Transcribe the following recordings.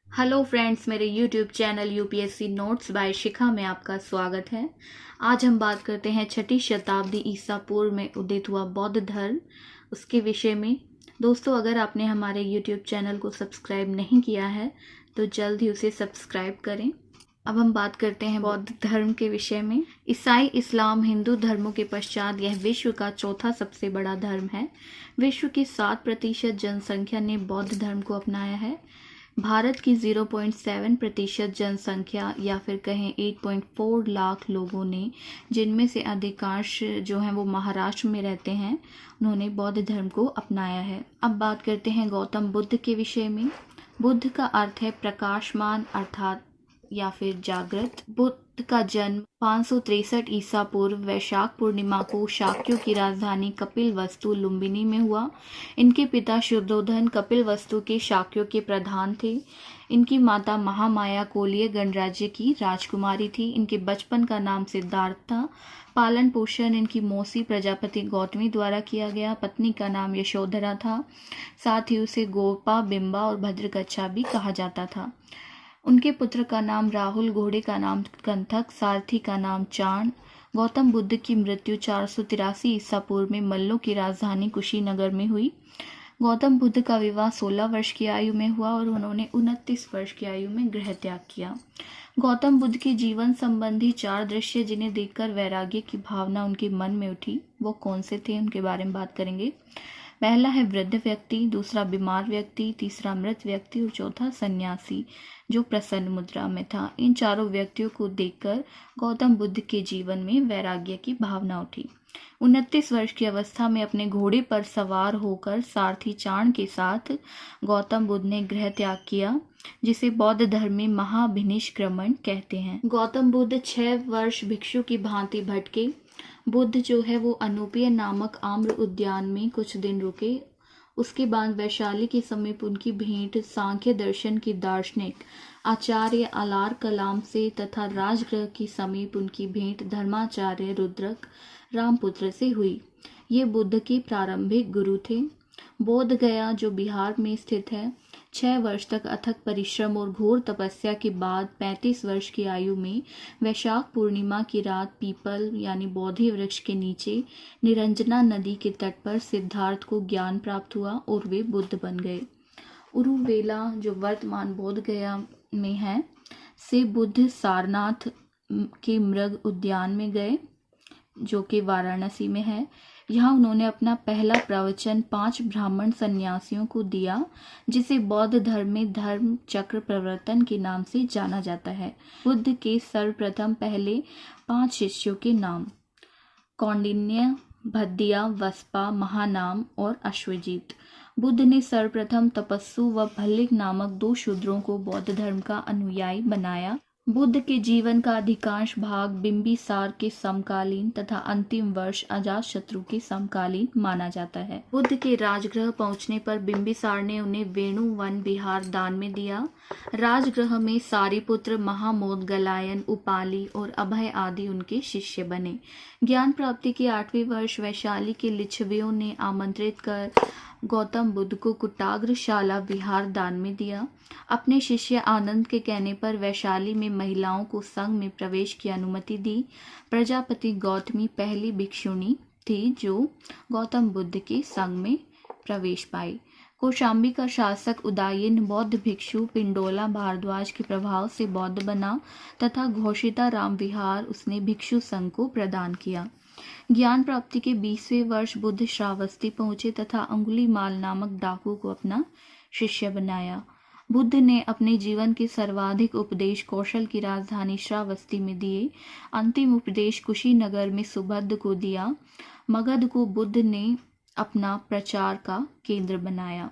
Hello friends, मेरे YouTube channel UPSC notes by Shikha में आपका स्वागत है। आज हम बात करते हैं 6ठी शताब्दी ईसा पूर्व में उदित हुआ बौद्ध धर्म, उसके विषय में। दोस्तों, अगर आपने हमारे यूट्यूब चैनल को सब्सक्राइब नहीं किया है तो जल्द ही उसे सब्सक्राइब करें। अब हम बात करते हैं बौद्ध धर्म के विषय में। ईसाई, इस्लाम, हिंदू धर्मों के पश्चात यह विश्व का चौथा सबसे बड़ा धर्म है। विश्व की 7% जनसंख्या ने बौद्ध धर्म को अपनाया है। भारत की 0.7% जनसंख्या या फिर कहें 8.4 लाख लोगों ने, जिनमें से अधिकांश जो हैं वो महाराष्ट्र में रहते हैं, उन्होंने बौद्ध धर्म को अपनाया है। अब बात करते हैं गौतम बुद्ध के विषय में। बुद्ध का अर्थ है प्रकाशमान अर्थात या फिर जागृत। बुद्ध का जन्म 563 ईसा पूर्व वैशाख पूर्णिमा को शाक्यों की राजधानी कपिलवस्तु लुम्बिनी में हुआ। इनके पिता शुद्धोधन कपिलवस्तु के शाक्यों के प्रधान थे। इनकी माता महामाया कोलीय गणराज्य की राजकुमारी थी। इनके बचपन का नाम सिद्धार्थ था। पालन पोषण इनकी मौसी प्रजापति गौतमी द्वारा किया गया। पत्नी का नाम यशोधरा था। साथ ही उसे गोपा, बिंबा और भद्रकच्छा भी कहा जाता था। उनके पुत्र का नाम राहुल, घोड़े का नाम कंथक, सारथी का नाम चाण। गौतम बुद्ध की मृत्यु 483 ईसा पूर्व में मल्लों की राजधानी कुशीनगर में हुई। गौतम बुद्ध का विवाह 16 वर्ष की आयु में हुआ और उन्होंने 29 वर्ष की आयु में गृह त्याग किया। गौतम बुद्ध के जीवन संबंधी 4 दृश्य जिन्हें देखकर वैराग्य की भावना उनके मन में उठी, वो कौन से थे, उनके बारे में बात करेंगे। पहला है वृद्ध व्यक्ति, दूसरा बीमार व्यक्ति, तीसरा मृत व्यक्ति और चौथा सन्यासी जो प्रसन्न मुद्रा में था। इन चारों व्यक्तियों को देखकर गौतम बुद्ध के जीवन में वैराग्य की भावना उठी। 29 वर्ष की अवस्था में अपने घोड़े पर सवार होकर सारथी चाण के साथ गौतम बुद्ध ने गृह त्याग किया, जिसे बौद्ध धर्म में महाभिनिष्क्रमण कहते हैं। गौतम बुद्ध 6 वर्ष भिक्षु की भांति भटके। बुद्ध जो है वो अनूपीय नामक आम्र उद्यान में कुछ दिन रुके। उसके बाद वैशाली के समीप उनकी भेंट सांख्य दर्शन की दार्शनिक आचार्य अलार कलाम से तथा राजगृह के समीप उनकी भेंट धर्माचार्य रुद्रक रामपुत्र से हुई। ये बुद्ध के प्रारंभिक गुरु थे। बोध गया जो बिहार में स्थित है, 6 वर्ष तक अथक परिश्रम और घोर तपस्या के बाद 35 वर्ष की आयु में वैशाख पूर्णिमा की रात पीपल यानी बोधि वृक्ष के नीचे निरंजना नदी के तट पर सिद्धार्थ को ज्ञान प्राप्त हुआ और वे बुद्ध बन गए। उरुवेला जो वर्तमान बोध गया में है से बुद्ध सारनाथ के मृग उद्यान में गए जो कि वाराणसी में है। यहाँ उन्होंने अपना पहला प्रवचन 5 ब्राह्मण सन्यासियों को दिया, जिसे बौद्ध धर्म में धर्म चक्र प्रवर्तन के नाम से जाना जाता है। बुद्ध के सर्वप्रथम पहले 5 शिष्यों के नाम कौंडिन्य, भद्दिया, वस्पा, महानाम और अश्वजीत। बुद्ध ने सर्वप्रथम तपस्सु व भल्लिक नामक 2 शूद्रों को बौद्ध धर्म का अनुयायी बनाया। बुद्ध के जीवन का अधिकांश भाग बिंबिसार के समकालीन तथा अंतिम वर्ष अजातशत्रु के समकालीन माना जाता है। बुद्ध के राजगृह पहुंचने पर बिंबिसार ने उन्हें वेणु वन विहार दान में दिया। राजगृह में सारिपुत्र, महामोदगलायन, उपाली और अभय आदि उनके शिष्य बने। ज्ञान प्राप्ति के 8वें वर्ष वैशाली के लिच्छवियों ने आमंत्रित कर गौतम बुद्ध को कुटाग्रशाला विहार दान में दिया। अपने शिष्य आनंद के कहने पर वैशाली में महिलाओं को संघ में प्रवेश की अनुमति दी। प्रजापति गौतमी पहली भिक्षुणी थी जो गौतम बुद्ध के संघ में प्रवेश पाई। कौशाम्बी का शासक उदायन बौद्ध भिक्षु पिंडोला भारद्वाज के प्रभाव से बौद्ध बना तथा घोषिता राम विहार उसने भिक्षु संघ को प्रदान किया। ज्ञान प्राप्ति के 20वें वर्ष बुद्ध श्रावस्ती पहुंचे तथा अंगुलीमाल नामक डाकू को अपना शिष्य बनाया। बुद्ध ने अपने जीवन के सर्वाधिक उपदेश कौशल की राजधानी श्रावस्ती में दिए। अंतिम उपदेश कुशीनगर में सुबुद्ध को दिया। मगध को बुद्ध ने अपना प्रचार का केंद्र बनाया।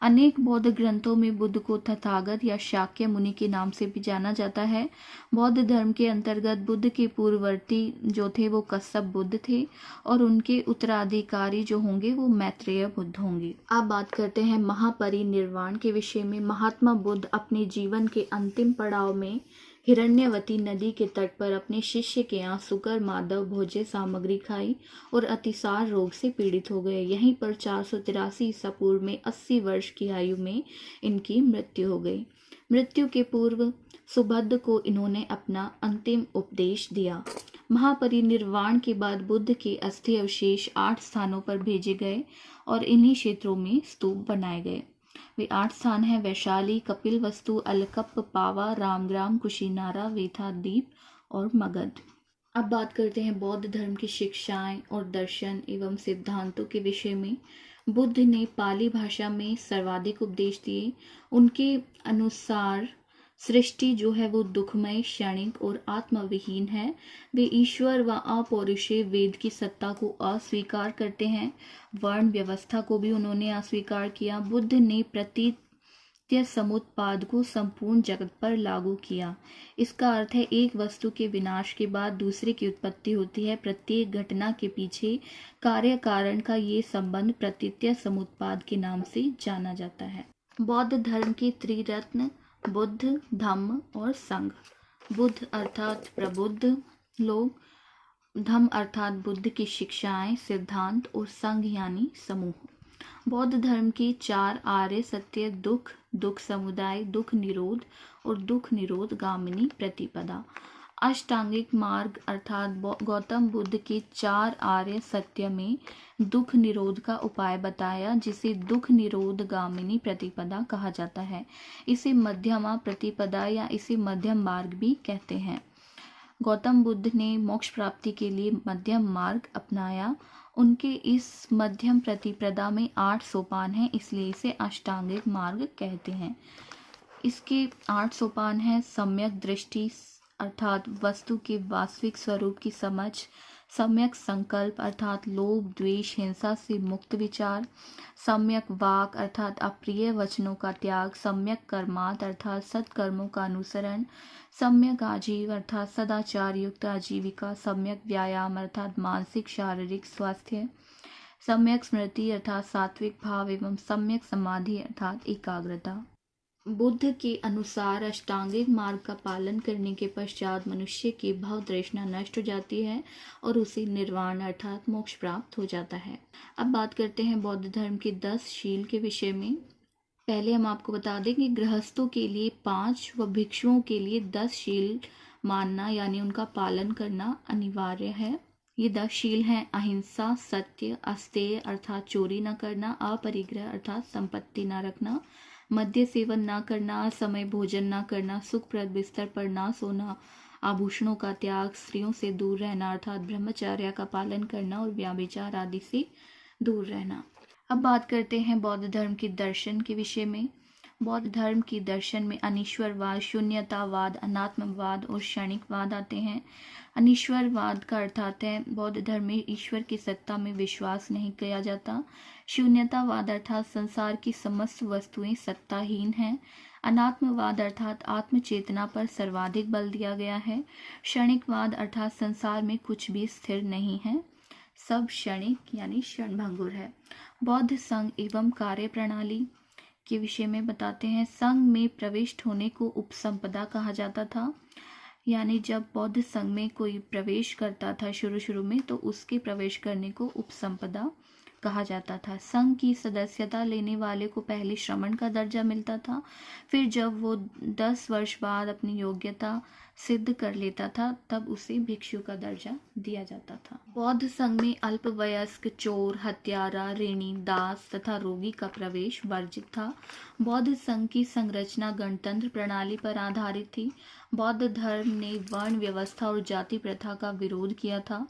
अनेक बौद्ध ग्रंथों में बुद्ध को तथागत या शाक्य मुनि के नाम से भी जाना जाता है। बौद्ध धर्म के अंतर्गत बुद्ध के पूर्ववर्ती जो थे वो कश्यप बुद्ध थे और उनके उत्तराधिकारी जो होंगे वो मैत्रेय बुद्ध होंगे। अब बात करते हैं महापरिनिर्वाण के विषय में। महात्मा बुद्ध अपने जीवन के अंतिम पड़ाव में हिरण्यवती नदी के तट पर अपने शिष्य के यहाँ सुकर माधव भोज्य सामग्री खाई और अतिसार रोग से पीड़ित हो गए। यहीं पर 483 ईसा पूर्व में 80 वर्ष की आयु में इनकी मृत्यु हो गई। मृत्यु के पूर्व सुबुद्ध को इन्होंने अपना अंतिम उपदेश दिया। महापरिनिर्वाण के बाद बुद्ध के अस्थि अवशेष 8 स्थानों पर भेजे गए और इन्हीं क्षेत्रों में स्तूप बनाए गए। वे 8 स्थान हैं: वैशाली, कपिलवस्तु, अलकप्प, पावा, रामग्राम, कुशीनारा, वेथा द्वीप और मगध। अब बात करते हैं बौद्ध धर्म की शिक्षाएं और दर्शन एवं सिद्धांतों के विषय में। बुद्ध ने पाली भाषा में सर्वाधिक उपदेश दिए। उनके अनुसार सृष्टि जो है वो दुखमय, क्षणिक और आत्मविहीन है। वे ईश्वर व अपौरुषेय वेद की सत्ता को अस्वीकार करते हैं। वर्ण व्यवस्था को भी उन्होंने अस्वीकार किया। बुद्ध ने प्रतीत्य समुत्पाद को संपूर्ण जगत पर लागू किया। इसका अर्थ है एक वस्तु के विनाश के बाद दूसरे की उत्पत्ति होती है। प्रत्येक घटना के पीछे कार्य कारण का ये संबंध प्रतीत्य समुत्पाद के नाम से जाना जाता है। बौद्ध धर्म के त्रिरत्न बुद्ध, धम्म और संघ। बुद्ध अर्थात प्रबुद्ध लोग, धम्म अर्थात बुद्ध की शिक्षाएं, सिद्धांत और संघ यानी समूह। बौद्ध धर्म के 4 आर्य सत्य, दुख, दुख समुदाय, दुख निरोध और दुख निरोध गामिनी प्रतिपदा। अष्टांगिक मार्ग अर्थात गौतम बुद्ध के 4 आर्य सत्य में दुख निरोध का उपाय बताया, जिसे दुख निरोध गामिनी प्रतिपदा कहा जाता है। इसे मध्यमा प्रतिपदा या इसे मध्यम मार्ग भी कहते हैं। गौतम बुद्ध ने मोक्ष प्राप्ति के लिए मध्यम मार्ग अपनाया। उनके इस मध्यम प्रतिपदा में 8 सोपान हैं, इसलिए इसे अष्टांगिक मार्ग कहते हैं। इसके 8 सोपान हैं: सम्यक दृष्टि अर्थात वस्तु के वास्तविक स्वरूप की समझ, सम्यक संकल्प अर्थात लोभ, द्वेष, हिंसा से मुक्त विचार, सम्यक वाक अर्थात अप्रिय वचनों का त्याग, सम्यक कर्मात अर्थात सत्कर्मों का अनुसरण, सम्यक आजीव अर्थात सदाचार युक्त आजीविका, सम्यक व्यायाम अर्थात मानसिक शारीरिक स्वास्थ्य, सम्यक स्मृति अर्थात सात्विक भाव एवं सम्यक समाधि अर्थात एकाग्रता। बुद्ध के अनुसार अष्टांगिक मार्ग का पालन करने के पश्चात मनुष्य की भव तृष्णा नष्ट हो जाती है और उसे निर्वाण अर्थात मोक्ष प्राप्त हो जाता है। अब बात करते हैं बौद्ध धर्म के 10 शील के विषय में। पहले हम आपको बता दें कि गृहस्थों के लिए 5 व भिक्षुओं के लिए 10 शील मानना यानी उनका पालन करना अनिवार्य है। ये 10 शील हैं: अहिंसा, सत्य, अस्तेय अर्थात चोरी न करना, अपरिग्रह अर्थात संपत्ति न रखना, मद्य सेवन ना करना, समय भोजन ना करना, सुखप्रद बिस्तर पर ना सोना, आभूषणों का त्याग, स्त्रियों से दूर रहना अर्थात ब्रह्मचर्य का पालन करना और व्याभिचार आदि से दूर रहना। अब बात करते हैं बौद्ध धर्म के दर्शन के विषय में। बौद्ध धर्म के दर्शन में अनीश्वरवाद, शून्यतावाद, अनात्मवाद और क्षणिकवाद आते हैं। अनीश्वरवाद का अर्थ है बौद्ध धर्म में ईश्वर की सत्ता में विश्वास नहीं किया जाता। शून्यतावाद अर्थात संसार की समस्त वस्तुएं सत्ताहीन हैं। अनात्मवाद अर्थात आत्मचेतना पर सर्वाधिक बल दिया गया है। क्षणिकवाद अर्थात संसार में कुछ भी स्थिर नहीं है, सब क्षणिक यानी क्षणभंगुर है। बौद्ध संघ एवं कार्य प्रणाली के विषय में बताते हैं। संघ में प्रविष्ट होने को उपसंपदा कहा जाता था, यानी जब बौद्ध संघ में कोई प्रवेश करता था शुरू में तो उसके प्रवेश करने को उपसंपदा कहा जाता था। संघ की सदस्यता लेने वाले को पहले श्रमण का दर्जा मिलता था, फिर जब वो 10 वर्ष बाद अपनी योग्यता सिद्ध कर लेता था तब उसे भिक्षु का दर्जा दिया जाता था। बौद्ध संघ में अल्पवयस्क, चोर, हत्यारा, ऋणी, दास तथा रोगी का प्रवेश वर्जित था। बौद्ध संघ की संरचना गणतंत्र प्रणाली पर आधारित थी। बौद्ध धर्म ने वर्ण व्यवस्था और जाति प्रथा का विरोध किया था।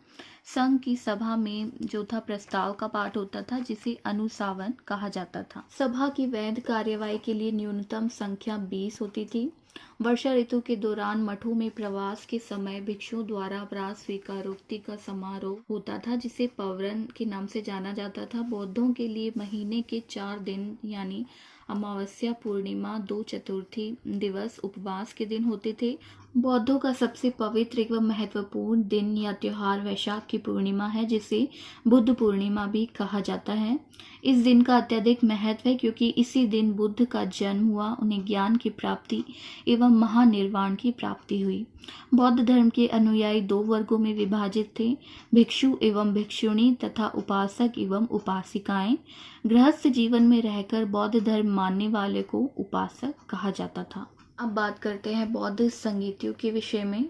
संघ की सभा में जो था प्रस्ताव का पाठ होता था, जिसे अनुसावन कहा जाता था। सभा की वैध कार्यवाही के लिए न्यूनतम संख्या 20 होती थी। वर्षा ऋतु के दौरान मठों में प्रवास के समय भिक्षुओं द्वारा अपराध स्वीकारोक्ति का समारोह होता था, जिसे पवरन के नाम से जाना जाता था। बौद्धों के लिए महीने के 4 दिन यानी अमावस्या, पूर्णिमा, 2 चतुर्थी दिवस उपवास के दिन होते थे। बौद्धों का सबसे पवित्र एवं महत्वपूर्ण दिन या त्योहार वैशाख की पूर्णिमा है, जिसे बुद्ध पूर्णिमा भी कहा जाता है। इस दिन का अत्यधिक महत्व है क्योंकि इसी दिन बुद्ध का जन्म हुआ, उन्हें ज्ञान की प्राप्ति एवं महानिर्वाण की प्राप्ति हुई। बौद्ध धर्म के अनुयायी 2 वर्गों में विभाजित थे: भिक्षु एवं भिक्षुणी तथा उपासक एवं उपासिकाएं। गृहस्थ जीवन में रहकर बौद्ध धर्म मानने वाले को उपासक कहा जाता था। अब बात करते हैं बौद्ध संगीतियों के विषय में।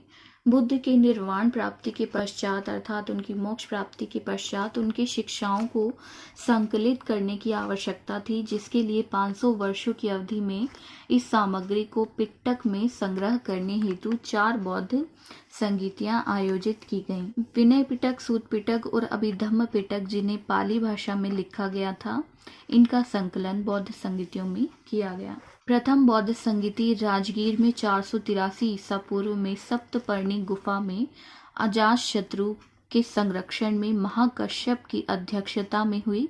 बुद्ध के निर्वाण प्राप्ति के पश्चात अर्थात उनकी मोक्ष प्राप्ति के पश्चात उनकी शिक्षाओं को संकलित करने की आवश्यकता थी, जिसके लिए 500 वर्षों की अवधि में इस सामग्री को पिटक में संग्रह करने हेतु 4 बौद्ध संगीतियां आयोजित की गईं। विनय पिटक, सूत पिटक और अभिधम्म पिटक, जिन्हें पाली भाषा में लिखा गया था, इनका संकलन बौद्ध संगीतियों में किया गया। प्रथम बौद्ध संगीति राजगीर में 483 ईसा पूर्व में सप्तपर्णी गुफा में अजातशत्रु के संरक्षण में महाकश्यप की अध्यक्षता में हुई।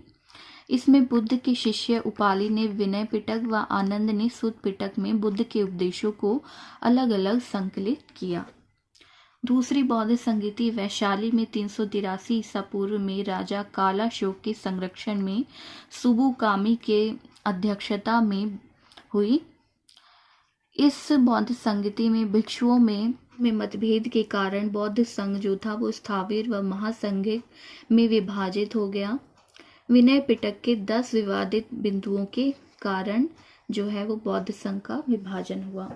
इसमें बुद्ध के शिष्य उपाली ने विनय पिटक व आनंद ने सूत पिटक में बुद्ध के उपदेशों को अलग अलग संकलित किया। दूसरी बौद्ध संगीति वैशाली में 383 ईसा पूर्व में राजा कालाशोक के संरक्षण में सुबुकामी के अध्यक्षता में हुई। इस बौद्ध संगीति में भिक्षुओं में मतभेद के कारण बौद्ध संघ जो था वो स्थाविर व महासंघ में विभाजित हो गया। विनय पिटक के 10 विवादित बिंदुओं के कारण जो है वो बौद्ध संघ का विभाजन हुआ।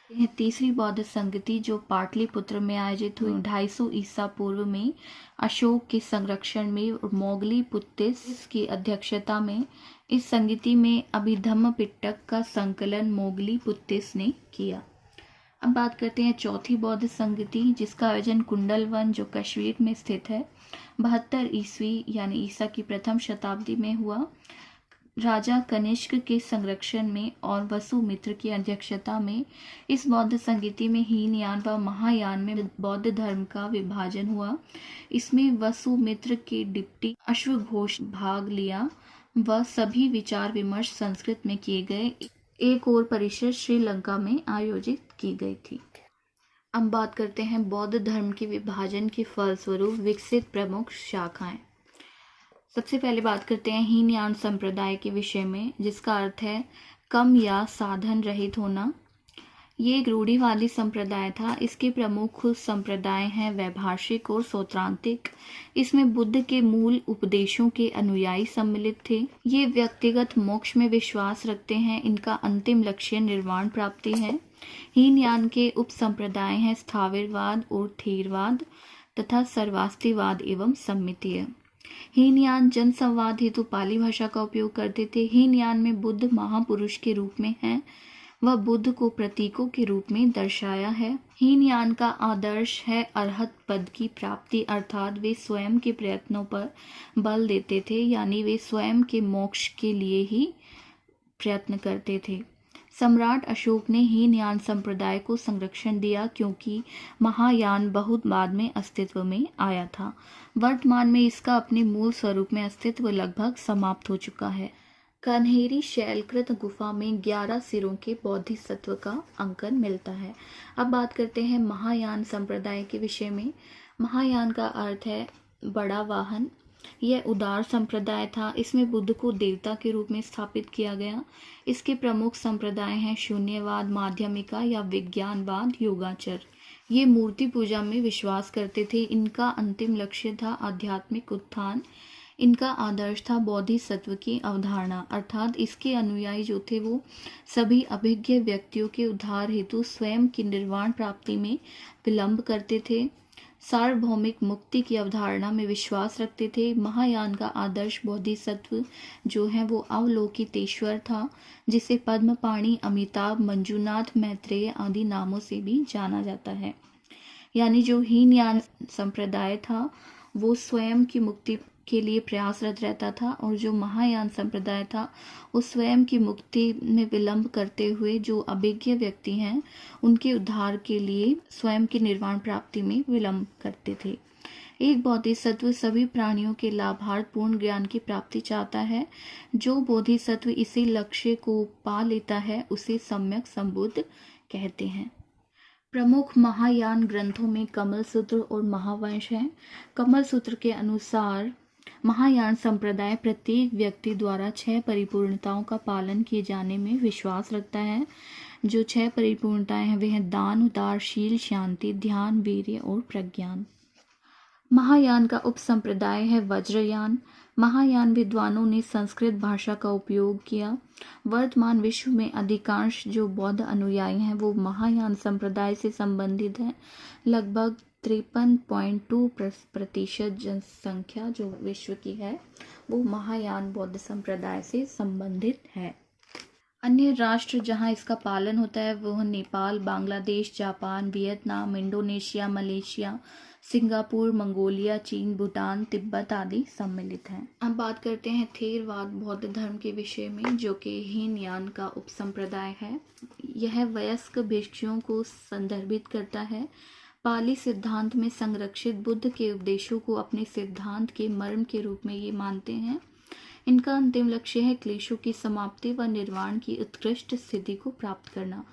यह तीसरी बौद्ध संगति जो पाटलिपुत्र में आयोजित हुई 250 ईसा पूर्व में अशोक के संरक्षण में और मोगली पुत्तिस की अध्यक्षता में। इस संगति में अभिधम्म पिटक का संकलन मोगली पुत्तिस ने किया। अब बात करते हैं चौथी बौद्ध संगति, जिसका आयोजन कुंडलवन जो कश्मीर में स्थित है 72 ईस्वी यानी ईसा की प्रथम शताब्दी में हुआ। राजा कनिष्क के संरक्षण में और वसुमित्र की अध्यक्षता में। इस बौद्ध संगीति में हीनयान व महायान में बौद्ध धर्म का विभाजन हुआ। इसमें वसुमित्र के डिप्टी अश्वघोष भाग लिया व सभी विचार विमर्श संस्कृत में किए गए। एक और परिषद श्रीलंका में आयोजित की गई थी। अब बात करते हैं बौद्ध धर्म के विभाजन के फलस्वरूप विकसित प्रमुख शाखाएं। सबसे पहले बात करते हैं हीनयान संप्रदाय के विषय में, जिसका अर्थ है कम या साधन रहित होना। ये एक रूढ़िवादी संप्रदाय था। इसके प्रमुख संप्रदाय हैं वैभाषिक और सौत्रांतिक। इसमें बुद्ध के मूल उपदेशों के अनुयायी सम्मिलित थे। ये व्यक्तिगत मोक्ष में विश्वास रखते हैं। इनका अंतिम लक्ष्य निर्वाण प्राप्ति है। हीनयान के उप संप्रदाय हैं स्थाविरवाद और थेरवाद तथा सर्वास्तिवाद एवं सम्मितीय। हीनयान जनसंवाद हेतु पाली भाषा का उपयोग करते थे। हीनयान में बुद्ध महापुरुष के रूप में हैं। वह बुद्ध को प्रतीकों के रूप में दर्शाया है। हीनयान का आदर्श है अरहत पद की प्राप्ति, अर्थात वे स्वयं के प्रयत्नों पर बल देते थे, यानी वे स्वयं के मोक्ष के लिए ही प्रयत्न करते थे। सम्राट अशोक ने हीनयान संप्रदाय को संरक्षण दिया क्योंकि महायान बहुत बाद में अस्तित्व में आया था। वर्तमान में इसका अपने मूल स्वरूप में अस्तित्व लगभग समाप्त हो चुका है। कन्हेरी शैलकृत गुफा में 11 सिरों के बोधिसत्व का अंकन मिलता है। अब बात करते हैं महायान संप्रदाय के विषय में। महायान का अर्थ है बड़ा वाहन। यह उदार संप्रदाय था। इसमें बुद्ध को देवता के रूप में स्थापित किया गया। इसके प्रमुख संप्रदाय हैं शून्यवाद, माध्यमिका या विज्ञानवाद, योगाचर। ये मूर्ति पूजा में विश्वास करते थे। इनका अंतिम लक्ष्य था आध्यात्मिक उत्थान। इनका आदर्श था बोधिसत्व की अवधारणा, अर्थात इसके अनुयायी जो थे वो सभी अभिज्ञ व्यक्तियों के उद्धार हेतु स्वयं की निर्वाण प्राप्ति में विलंब करते थे। सार्वभौमिक मुक्ति की अवधारणा में विश्वास रखते थे। महायान का आदर्श बोधिसत्व जो है वो अवलोकितेश्वर था, जिसे पद्मपाणि, अमिताभ, मंजूनाथ, मैत्रेय आदि नामों से भी जाना जाता है। यानी जो हीनयान संप्रदाय था वो स्वयं की मुक्ति के लिए प्रयासरत रहता था, और जो महायान संप्रदाय था वो स्वयं की मुक्ति में विलंब करते हुए जो अभिज्ञ व्यक्ति हैं उनके उद्धार के लिए स्वयं की निर्वाण प्राप्ति में विलंब करते थे। एक बोधिसत्व सभी प्राणियों के लाभार्थ पूर्ण ज्ञान की प्राप्ति चाहता है। जो बोधिसत्व इसी लक्ष्य को पा लेता है उसे सम्यक संबुद्ध कहते हैं। प्रमुख महायान ग्रंथों में कमल सूत्र और महावंश हैं। कमल सूत्र के अनुसार महायान संप्रदाय प्रत्येक व्यक्ति द्वारा 6 परिपूर्णताओं का पालन किए जाने में विश्वास रखता है। जो 6 परिपूर्णताएं हैं वे हैं दान, उदार, शील, शांति, ध्यान, वीर्य और प्रज्ञान। महायान का उपसंप्रदाय है वज्रयान। महायान विद्वानों ने संस्कृत भाषा का उपयोग किया। वर्तमान विश्व में अधिकांश जो बौद्ध अनुयायी हैं वो महायान संप्रदाय से संबंधित हैं। लगभग 53.2% जनसंख्या जो विश्व की है वो महायान बौद्ध संप्रदाय से संबंधित है। अन्य राष्ट्र जहां इसका पालन होता है वह Nepal, Bangladesh, Japan, Vietnam, Indonesia, Malaysia, Singapore, Mongolia, चीन, भूटान, तिब्बत आदि सम्मिलित हैं। अब बात करते हैं थेरवाद बौद्ध धर्म के विषय में, जो कि हीनयान का उपसंप्रदाय है। यह वयस्क भिक्षुओं को संदर्भित करता है। पाली सिद्धांत में संरक्षित बुद्ध के उपदेशों को अपने सिद्धांत के मर्म के रूप में ये मानते हैं। इनका अंतिम लक्ष्य है क्लेशों की समाप्ति व निर्वाण की उत्कृष्ट स्थिति को प्राप्त करना।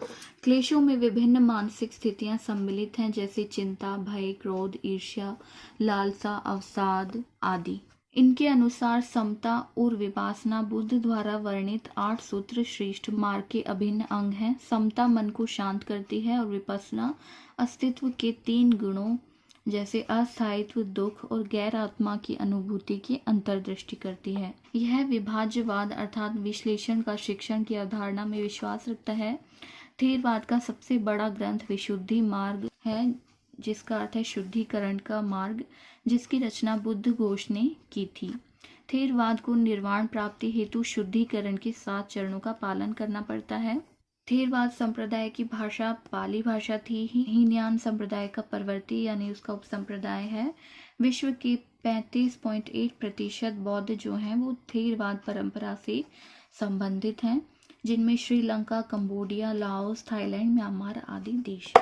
क्लेशों में विभिन्न मानसिक स्थितियां सम्मिलित हैं, जैसे चिंता, भय, क्रोध, ईर्ष्या, लालसा, अवसाद आदि। इनके अनुसार समता और विपासना बुद्ध द्वारा वर्णित 8 सूत्र श्रेष्ठ मार्ग के अभिन्न अंग हैं। समता मन को शांत करती है और विपसना अस्तित्व के 3 गुणों जैसे अस्थायित्व, दुख और गैर आत्मा की अनुभूति की अंतर्दृष्टि करती है। यह विभाज्यवाद अर्थात विश्लेषण का शिक्षण की अवधारणा में विश्वास रखता है। थेरवाद का सबसे बड़ा ग्रंथ विशुद्धि मार्ग है, जिसका अर्थ है शुद्धिकरण का मार्ग, जिसकी रचना बुद्ध घोष ने की थी। थेरवाद को निर्वाण प्राप्ति हेतु शुद्धिकरण के 7 चरणों का पालन करना पड़ता है। थेरवाद संप्रदाय की भाषा पाली भाषा थी। हीनयान संप्रदाय का परवर्ती यानी उसका उपसंप्रदाय है। विश्व के 35.8% बौद्ध जो हैं वो थेरवाद परंपरा से संबंधित हैं, जिनमें Sri Lanka, Cambodia, Laos, Thailand, Myanmar आदि देश।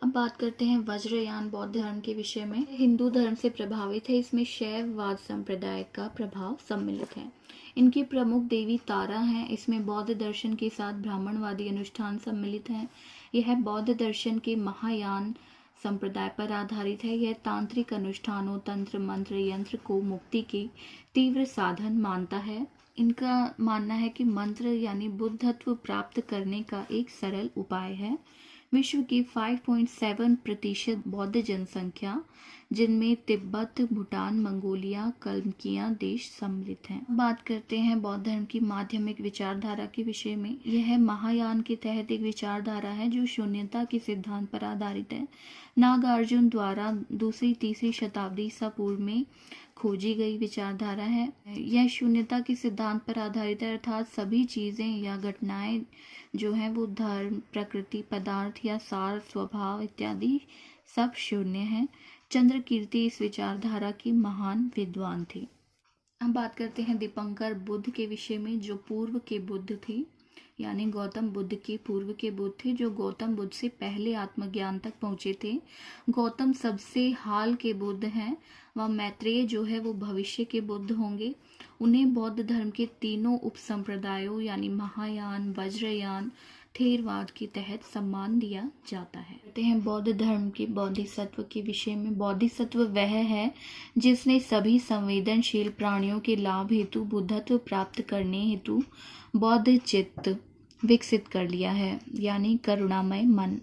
अब बात करते हैं वज्रयान बौद्ध धर्म के विषय में। हिंदू धर्म से प्रभावित है। इसमें शैववाद संप्रदाय का प्रभाव सम्मिलित है। इनकी प्रमुख देवी तारा हैं। इसमें बौद्ध दर्शन के साथ ब्राह्मणवादी अनुष्ठान सम्मिलित हैं। यह बौद्ध दर्शन के महायान संप्रदाय पर आधारित है। यह तांत्रिक अनुष्ठानों, तंत्र, मंत्र, यंत्र को मुक्ति के तीव्र साधन मानता है। इनका मानना है कि मंत्र यानी बुद्धत्व प्राप्त करने का एक सरल उपाय है। विश्व की 5.7% बौद्ध जनसंख्या, जिनमें तिब्बत, भूटान, मंगोलिया, कलमकिया देश सम्मिलित हैं। बात करते हैं बौद्ध धर्म की माध्यमिक विचारधारा के विषय में। यह महायान के तहत एक विचारधारा है जो शून्यता के सिद्धांत पर आधारित है। नागार्जुन द्वारा 2री-3री शताब्दी ईसा पूर्व में खोजी गई विचारधारा है। यह शून्यता के सिद्धांत पर आधारित है, अर्थात सभी चीजें या घटनाएं जो हैं वो धर्म, प्रकृति, पदार्थ या सार, स्वभाव इत्यादि सब शून्य हैं। चंद्रकीर्ति इस विचारधारा की महान विद्वान थी। हम बात करते हैं दीपंकर बुद्ध के विषय में, जो पूर्व के बुद्ध थे, यानी गौतम बुद्ध के पूर्व के बुद्ध थे, जो गौतम बुद्ध से पहले आत्मज्ञान तक पहुंचे थे। गौतम सबसे हाल के बुद्ध हैं व मैत्रेय जो है वो भविष्य के बुद्ध होंगे। उन्हें बौद्ध धर्म के तीनों उपसंप्रदायों यानी महायान, वज्रयान, थेरवाद के तहत सम्मान दिया जाता है। कहते हैं बौद्ध धर्म के बोधिसत्व के विषय में। बोधिसत्व वह है जिसने सभी संवेदनशील प्राणियों के लाभ हेतु बुद्धत्व प्राप्त करने हेतु बौद्ध चित्त विकसित कर लिया है, यानी करुणामय मन।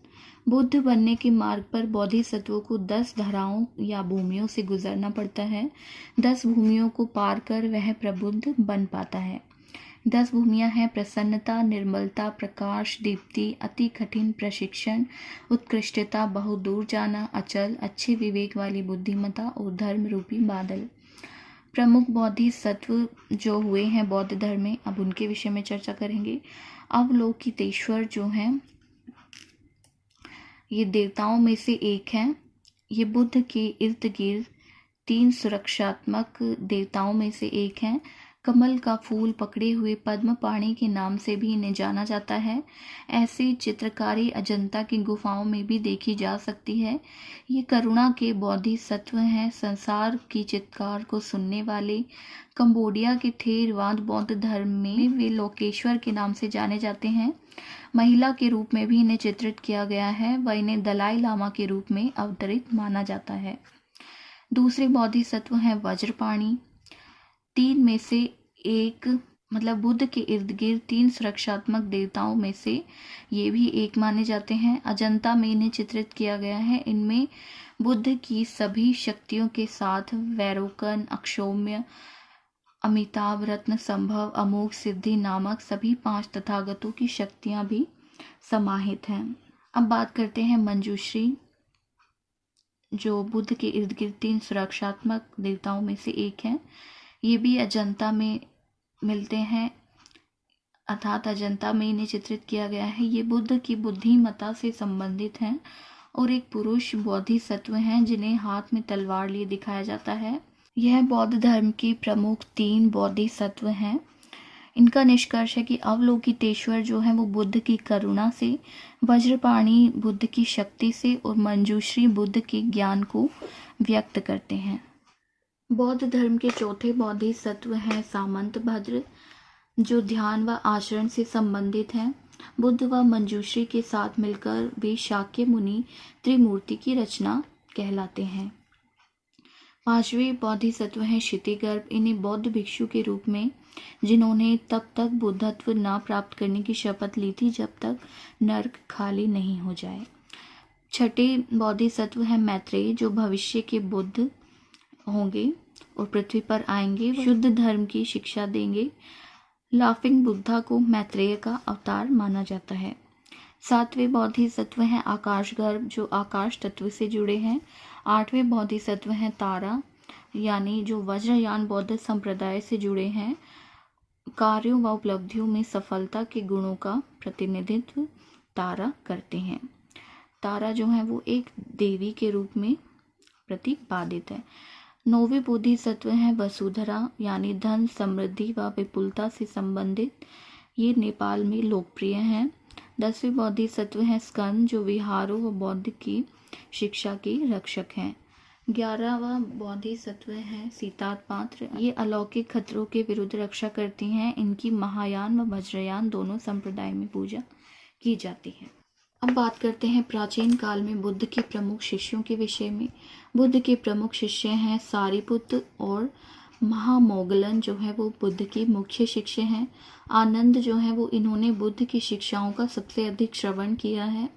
बुद्ध बनने के मार्ग पर बोधिसत्वों को 10 धराओं या भूमियों से गुजरना पड़ता है। 10 भूमियों को पार कर वह प्रबुद्ध बन पाता है। 10 भूमियां हैं प्रसन्नता, निर्मलता, प्रकाश, दीप्ति, अति कठिन प्रशिक्षण, उत्कृष्टता, बहुत दूर जाना, अचल, अच्छे विवेक वाली बुद्धिमत्ता और धर्म रूपी बादल। प्रमुख बोधिसत्व जो हुए हैं बौद्ध धर्म में, अब उनके विषय में चर्चा करेंगे। अवलोकितेश्वर जो हैं ये देवताओं में से एक हैं। ये बुद्ध के इर्द गिर्द 3 सुरक्षात्मक देवताओं में से एक हैं। कमल का फूल पकड़े हुए पद्मपाणि के नाम से भी इन्हें जाना जाता है। ऐसी चित्रकारी अजंता की गुफाओं में भी देखी जा सकती है। ये करुणा के बोधिसत्व हैं, संसार की चित्कार को सुनने वाले। कंबोडिया के थेरवाद बौद्ध धर्म में वे लोकेश्वर के नाम से जाने जाते हैं। महिला के रूप में भी इन्हें चित्रित किया गया है व इन्हें दलाई लामा के रूप में अवतरित माना जाता है। दूसरे बोधिसत्व हैं वज्रपाणि। 3 में से एक, मतलब बुद्ध के इर्द गिर्द 3 सुरक्षात्मक देवताओं में से ये भी एक माने जाते हैं। अजंता में इन्हें चित्रित किया गया है। इनमें बुद्ध की सभी शक्तियों के साथ वैरोकन, अक्षौम्य, अमिताभ, रत्न संभव, अमोघ, सिद्धि नामक सभी 5 तथागतों की शक्तियां भी समाहित हैं। अब बात करते हैं मंजूश्री, जो बुद्ध के इर्द गिर्द 3 सुरक्षात्मक देवताओं में से एक हैं। ये भी अजंता में मिलते हैं, अर्थात अजंता में इन्हें चित्रित किया गया है। ये बुद्ध की बुद्धिमत्ता से संबंधित हैं और एक पुरुष बोधिसत्व हैं जिन्हें हाथ में तलवार लिए दिखाया जाता है। यह बौद्ध धर्म के प्रमुख 3 बोधिसत्व हैं। इनका निष्कर्ष है कि अवलोकितेश्वर जो है वो बुद्ध की करुणा से, वज्रपाणि बुद्ध की शक्ति से और मंजूश्री बुद्ध के ज्ञान को व्यक्त करते हैं। बौद्ध धर्म के चौथे बोधिसत्व हैं सामंत भद्र, जो ध्यान व आचरण से संबंधित हैं। बुद्ध व मंजूश्री के साथ मिलकर वे शाक्य मुनि त्रिमूर्ति की रचना कहलाते हैं। 5वें बोधिसत्व हैं क्षितिगर्भ। इन्हें बौद्ध भिक्षु के रूप में, जिन्होंने तब तक बुद्धत्व न प्राप्त करने की शपथ ली थी जब तक नर्क खाली नहीं हो जाए। 6ठे बोधिसत्व हैं मैत्रेय, जो भविष्य के बुद्ध होंगे और पृथ्वी पर आएंगे, शुद्ध धर्म की शिक्षा देंगे। लाफिंग बुद्धा को मैत्रेय का अवतार माना जाता है। 7वें बोधिसत्व हैं आकाशगर्भ, जो आकाश तत्व से जुड़े हैं। 8वें बोधिसत्व हैं तारा, यानी जो वज्रयान बौद्ध संप्रदाय से जुड़े हैं। कार्यों व उपलब्धियों में सफलता के गुणों का प्रतिनिधित्व तारा करते हैं। तारा जो है वो एक देवी के रूप में प्रतिपादित है। 9वें बोधिसत्व हैं वसुधरा, यानी धन, समृद्धि व विपुलता से संबंधित। ये नेपाल में लोकप्रिय हैं। 10वें बोधिसत्व हैं स्कंद, जो विहारों व बौद्ध की शिक्षा के रक्षक हैं। 11वां बोधिसत्व हैं सीतात्मात्र। ये अलौकिक खतरों के विरुद्ध रक्षा करती हैं। इनकी महायान व वज्रयान दोनों संप्रदाय में पूजा की जाती है। अब बात करते हैं प्राचीन काल में बुद्ध के प्रमुख शिष्यों के विषय में। बुद्ध के प्रमुख शिष्य हैं सारिपुत्र और महामोगलन, जो है वो बुद्ध के मुख्य शिष्य हैं। आनंद जो है वो इन्होंने बुद्ध की शिक्षाओं का सबसे अधिक श्रवण किया है।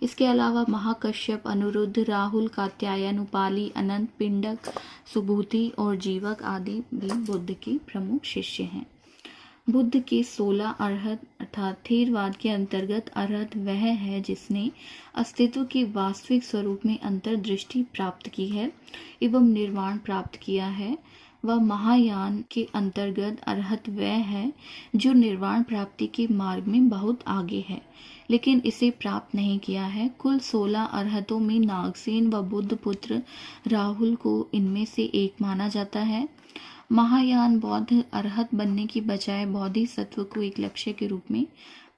इसके अलावा महाकश्यप, अनिरुद्ध, राहुल, कात्यायन, उपाली, अनंत, पिंडक, सुबूति और जीवक आदि भी बुद्ध के प्रमुख शिष्य हैं। बुद्ध के 16 अरहत अर्थात थेरवाद के अंतर्गत अरहत वह है जिसने अस्तित्व के वास्तविक स्वरूप में अंतर्दृष्टि प्राप्त की है एवं निर्वाण प्राप्त किया है। वह महायान के अंतर्गत अरहत वह है जो निर्वाण प्राप्ति के मार्ग में बहुत आगे है लेकिन इसे प्राप्त नहीं किया है। कुल 16 अरहतों में नागसेन व बुद्ध पुत्र राहुल को इनमें से एक माना जाता है। महायान बौद्ध अरहत बनने की बजाय बोधिसत्व को एक लक्ष्य के रूप में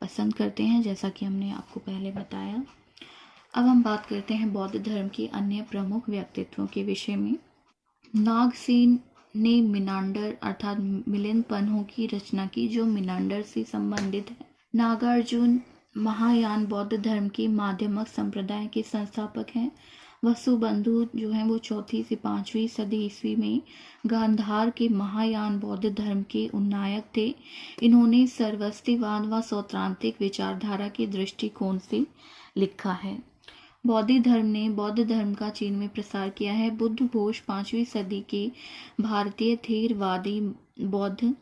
पसंद करते हैं, जैसा कि हमने आपको पहले बताया। अब हम बात करते हैं बौद्ध धर्म के अन्य प्रमुख व्यक्तित्वों के विषय में। नागसेन ने मिनांडर अर्थात मिलिंद पन्हों की रचना की जो मिनांडर से संबंधित है। नागार्जुन महायान बौद्ध धर्म के माध्यमक संप्रदाय के संस्थापक हैं। वसुबंधु जो हैं वो 4वीं से 5वीं सदी ईस्वी में गांधार के महायान बौद्ध धर्म के उन्नायक थे। इन्होंने सर्वस्तिवाद व सौत्रांतिक विचारधारा के दृष्टिकोण से लिखा है। बौद्ध धर्म ने बौद्ध धर्म का चीन में प्रसार किया है। बुद्ध घोष 5वीं सदी के भारतीय थेरवादी बौद्ध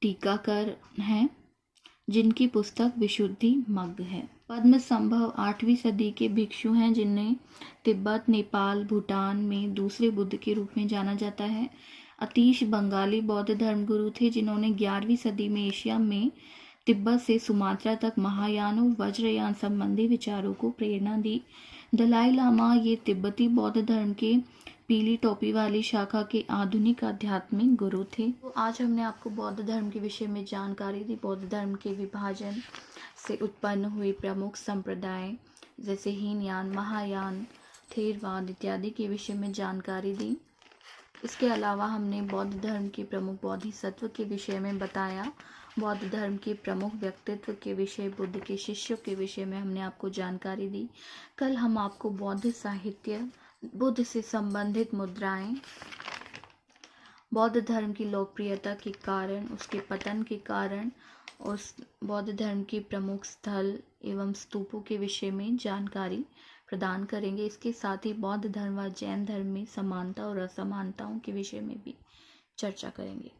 टीकाकार हैं जिनकी पुस्तक विशुद्धि मग्ग है। पद्म संभव 8वीं सदी के भिक्षु हैं जिन्हें तिब्बत, नेपाल, भूटान में दूसरे बुद्ध के रूप में जाना जाता है। अतीश बंगाली बौद्ध धर्मगुरु थे जिन्होंने 11वीं सदी में एशिया में तिब्बत से सुमात्रा तक महायान और वज्रयान संबंधी विचारों को प्रेरणा दी। दलाई लामा ये तिब्बती बौद्ध धर्म के पीली टोपी वाली शाखा के आधुनिक आध्यात्मिक गुरु थे। तो आज हमने आपको बौद्ध धर्म के विषय में जानकारी दी। बौद्ध धर्म के विभाजन से उत्पन्न हुए प्रमुख संप्रदाय जैसे हीनयान, महायान, थेरवाद इत्यादि के विषय में जानकारी दी। इसके अलावा हमने बौद्ध धर्म के प्रमुख बोधिसत्व के विषय में बताया। बौद्ध धर्म के प्रमुख व्यक्तित्व के विषय, बुद्ध के शिष्यों के विषय में हमने आपको जानकारी दी। कल हम आपको बौद्ध साहित्य, बुद्ध से संबंधित मुद्राएं, बौद्ध धर्म की लोकप्रियता के कारण, उसके पतन के कारण और बौद्ध धर्म के प्रमुख स्थल एवं स्तूपों के विषय में जानकारी प्रदान करेंगे। इसके साथ ही बौद्ध धर्म व जैन धर्म में समानता और असमानताओं के विषय में भी चर्चा करेंगे।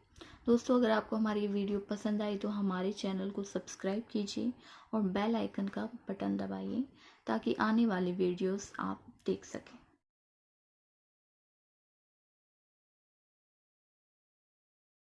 दोस्तों, अगर आपको हमारी ये वीडियो पसंद आई तो हमारे चैनल को सब्सक्राइब कीजिए और बेल आइकन का बटन दबाइए ताकि आने वाले वीडियोस आप देख सकें।